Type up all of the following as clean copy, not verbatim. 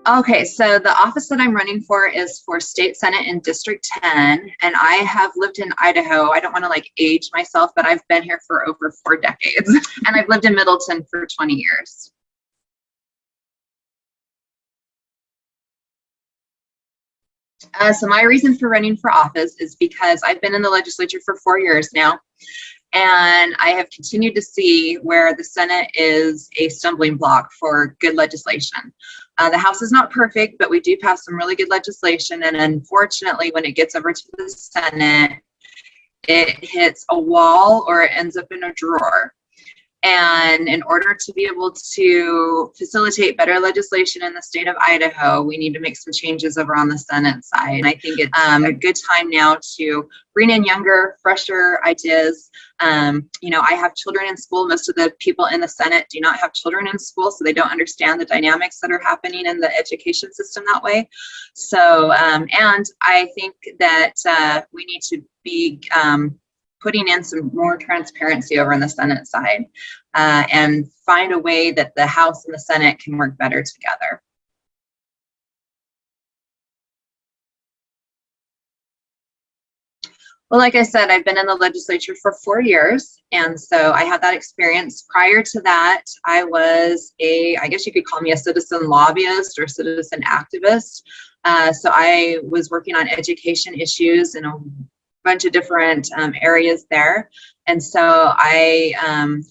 Okay, so the office that I'm running for is for State Senate in District 10, and I have lived in Idaho. I don't want to like age myself, but I've been here for over 4 decades, and I've lived in Middleton for 20 years. So my reason for running for office is because I've been in the legislature for 4 years now, and I have continued to see where the Senate is a stumbling block for good legislation. The House is not perfect, but we do pass some really good legislation. And unfortunately, when it gets over to the Senate, it hits a wall or it ends up in a drawer. And in order to be able to facilitate better legislation in the state of Idaho, we need to make some changes over on the Senate side. And I think it's a good time now to bring in younger, fresher ideas. I have children in school. Most of the people in the Senate do not have children in school, so they don't understand the dynamics that are happening in the education system that way. So, and I think that we need to be putting in some more transparency over on the Senate side and find a way that the House and the Senate can work better together. Well, like I said, I've been in the legislature for 4 years, and so I have that experience. Prior to that, I was I guess you could call me a citizen lobbyist or citizen activist. So I was working on education issues in a bunch of different areas there. And so I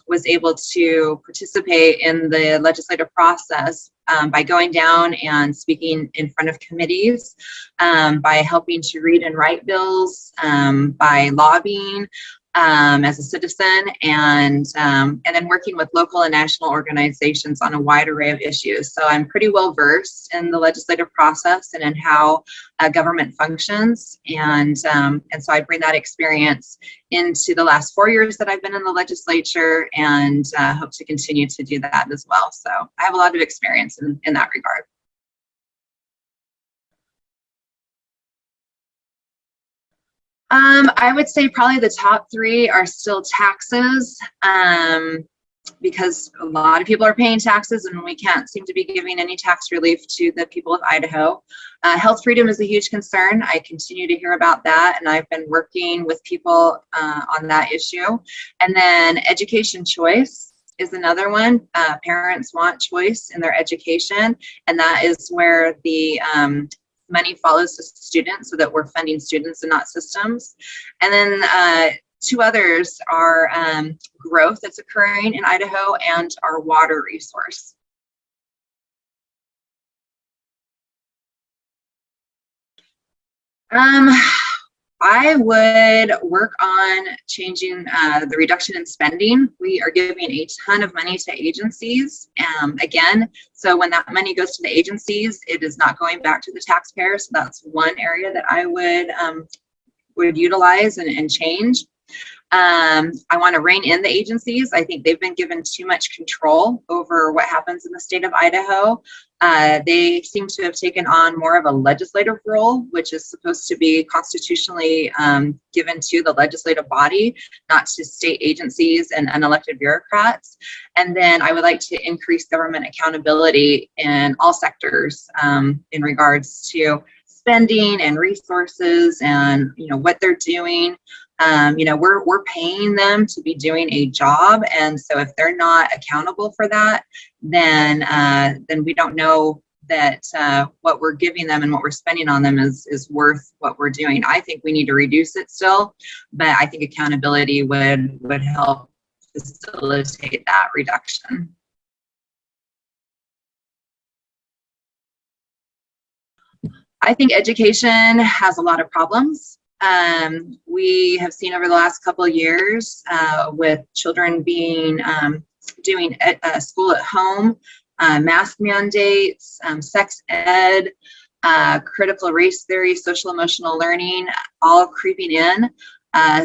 was able to participate in the legislative process by going down and speaking in front of committees, by helping to read and write bills, by lobbying as a citizen, and then working with local and national organizations on a wide array of issues. So I'm pretty well versed in the legislative process and in how government functions, and so I bring that experience into the last 4 years that I've been in the legislature, and hope to continue to do that as well. So I have a lot of experience in that regard. I would say probably the top three are still taxes, because a lot of people are paying taxes and we can't seem to be giving any tax relief to the people of Idaho. Health freedom is a huge concern. I continue to hear about that, and I've been working with people on that issue. And then education choice is another one. Parents want choice in their education, and that is where the money follows the students, so that we're funding students and not systems. And then two others are growth that's occurring in Idaho and our water resource. I would work on changing the reduction in spending. We are giving a ton of money to agencies. Again, so when that money goes to the agencies, it is not going back to the taxpayers. So that's one area that I would utilize and change. I want to rein in the agencies. I think they've been given too much control over what happens in the state of Idaho. They seem to have taken on more of a legislative role, which is supposed to be constitutionally given to the legislative body, not to state agencies and unelected bureaucrats. And then I would like to increase government accountability in all sectors in regards to spending and resources and what they're doing. We're paying them to be doing a job, and so if they're not accountable for that, then we don't know that what we're giving them and what we're spending on them is worth what we're doing. I think we need to reduce it still, but I think accountability would help facilitate that reduction. I think education has a lot of problems. We have seen over the last couple of years with children being doing school at home, mask mandates, sex ed, critical race theory, social emotional learning, all creeping in.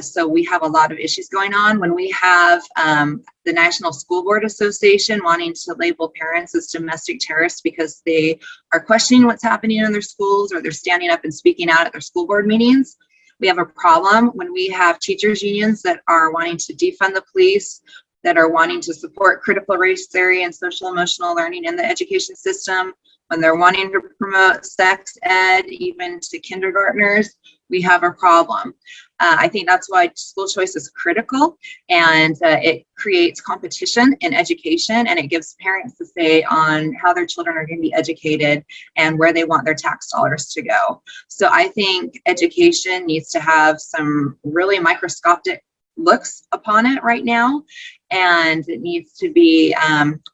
So we have a lot of issues going on. When we have the National School Board Association wanting to label parents as domestic terrorists because they are questioning what's happening in their schools, or they're standing up and speaking out at their school board meetings, we have a problem. When we have teachers unions that are wanting to defund the police, that are wanting to support critical race theory and social emotional learning in the education system, when they're wanting to promote sex ed, even to kindergartners, we have a problem. I think that's why school choice is critical, and it creates competition in education, and it gives parents to say on how their children are going to be educated and where they want their tax dollars to go. So I think education needs to have some really microscopic looks upon it right now, and it needs to be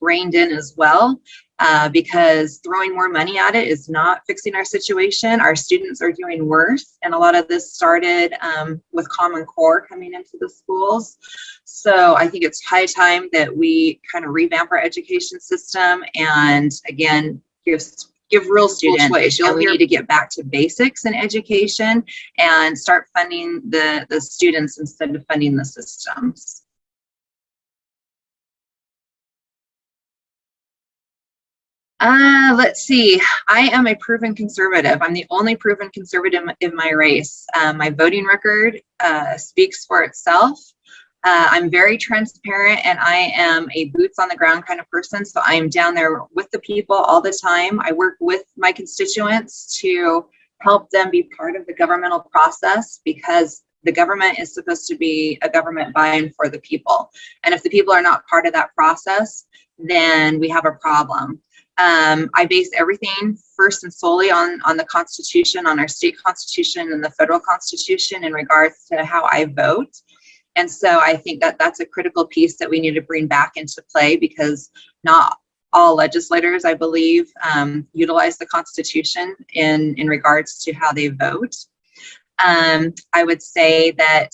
reined in as well. Because throwing more money at it is not fixing our situation. Our students are doing worse, and a lot of this started with Common Core coming into the schools. So I think it's high time that we kind of revamp our education system, and again, give real students choice. We need to get back to basics in education and start funding the students instead of funding the systems. Let's see. I am a proven conservative. I'm the only proven conservative in my race. My voting record speaks for itself. I'm very transparent, and I am a boots on the ground kind of person. So I am down there with the people all the time. I work with my constituents to help them be part of the governmental process, because the government is supposed to be a government by and for the people. And if the people are not part of that process, then we have a problem. I base everything first and solely on the Constitution, on our state constitution and the federal constitution in regards to how I vote. And so I think that that's a critical piece that we need to bring back into play, because not all legislators, I believe, utilize the Constitution in regards to how they vote. I would say that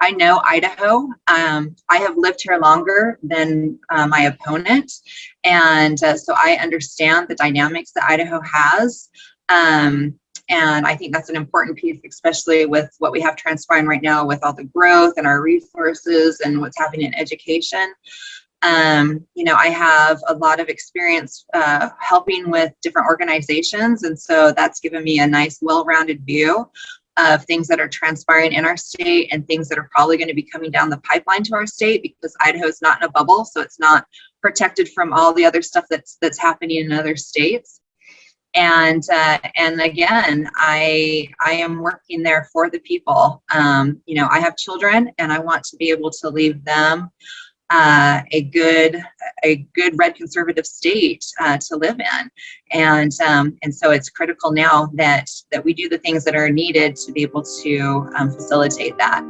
I know Idaho. I have lived here longer than my opponent. And so I understand the dynamics that Idaho has. And I think that's an important piece, especially with what we have transpiring right now with all the growth and our resources and what's happening in education. I have a lot of experience helping with different organizations. And so that's given me a nice, well-rounded view of things that are transpiring in our state and things that are probably going to be coming down the pipeline to our state, because Idaho is not in a bubble, so it's not protected from all the other stuff that's happening in other states. And again, I am working there for the people. I have children, and I want to be able to leave them a good red conservative state to live in, and so it's critical now that we do the things that are needed to be able to facilitate that.